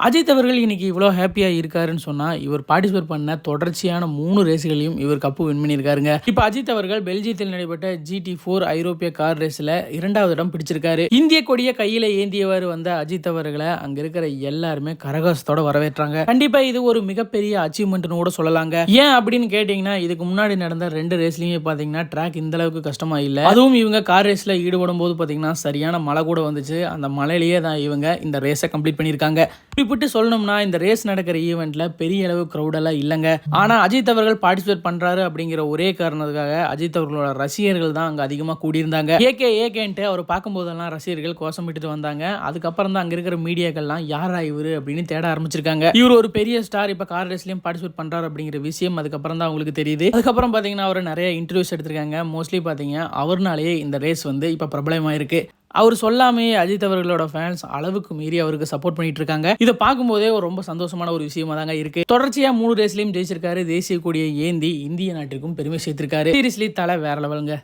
அஜித் அவர்கள் இன்னைக்கு இவ்வளோ ஹாப்பியாக இருக்காருன்னு சொன்னால் இவர் பார்ட்டிசிபேட் பண்ண தொடர்ச்சியான 3 ரேஸ்களையும் இவர் கப்பு வின் பண்ணியிருக்காருங்க. இப்போ அஜித் அவர்கள் பெல்ஜியத்தில் நடைபெற்ற GT4 ஐரோப்பிய கார் ரேஸில் 2வது இடம் பிடிச்சிருக்காரு. இந்திய கொடியை கையில் ஏந்தியவர் வந்த அஜித் அவர்களை அங்கே இருக்கிற எல்லாருமே கரகோஷத்தோட வரவேற்றாங்க. கண்டிப்பாக இது ஒரு மிகப்பெரிய அச்சீவ்மெண்ட்னு கூட சொல்லலாங்க. ஏன் அப்படின்னு கேட்டிங்கன்னா, இதுக்கு முன்னாடி நடந்த 2 ரேஸ்லையுமே பார்த்தீங்கன்னா ட்ராக் இந்த அளவுக்கு கஷ்டமா இல்லை. அதுவும் இவங்க கார் ரேஸில் ஈடுபடும் போது பார்த்தீங்கன்னா சரியான மழை கூட வந்துச்சு. அந்த மழையிலேயே தான் இவங்க இந்த ரேஸை கம்ப்ளீட் பண்ணியிருக்காங்க. குறிப்பிட்டு சொல்லணும்னா இந்த ரேஸ் நடக்கிற ஈவெண்ட்ல பெரிய அளவு கிரௌடெல்லாம் இல்லைங்க. ஆனா அஜித் அவர்கள் பார்ட்டிசிபேட் பண்றாரு அப்படிங்கிற ஒரே காரணத்துக்காக அஜித் அவர்களோட ரசிகர்கள் தான் அங்க அதிகமா கூடியிருந்தாங்க. ஏகேன்ட்டு அவர் பார்க்கும் போதெல்லாம் ரசிகர்கள் கோஷமிட்டு வந்தாங்க. அதுக்கப்புறம் தான் அங்க இருக்கிற மீடியாக்கள்லாம் யாரா இவரு அப்படின்னு தேட ஆரம்பிச்சிருக்காங்க. இவர் ஒரு பெரிய ஸ்டார், இப்ப கார் ரேஸ்லயும் பார்ட்டிசிபேட் பண்றாரு அப்படிங்கிற விஷயம் அதுக்கப்புறம் தான் அவங்களுக்கு தெரியுது. அதுக்கப்புறம் பாத்தீங்கன்னா அவர் நிறைய இன்டர்வியூஸ் எடுத்திருக்காங்க. மோஸ்ட்லி பாத்தீங்கன்னா அவர்னாலேயே இந்த ரேஸ் வந்து இப்ப பிரபலமாயிருக்கு. அவர் சொல்லாமே அஜித் அவர்களோட ஃபேன்ஸ் அளவுக்கு மீறி அவருக்கு சப்போர்ட் பண்ணிட்டு இருக்காங்க. இதை பார்க்கும்போதே ரொம்ப சந்தோஷமான ஒரு விஷயமா தாங்க இருக்கு. தொடர்ச்சியா 3 ரேஸ்லயும் ஜெயிச்சிருக்காரு. தேசிய கொடியை ஏந்தி இந்திய நாட்டிற்கும் பெருமை சேர்த்திருக்காரு. சீரியஸ்லி தலை வேற லெவலுங்க.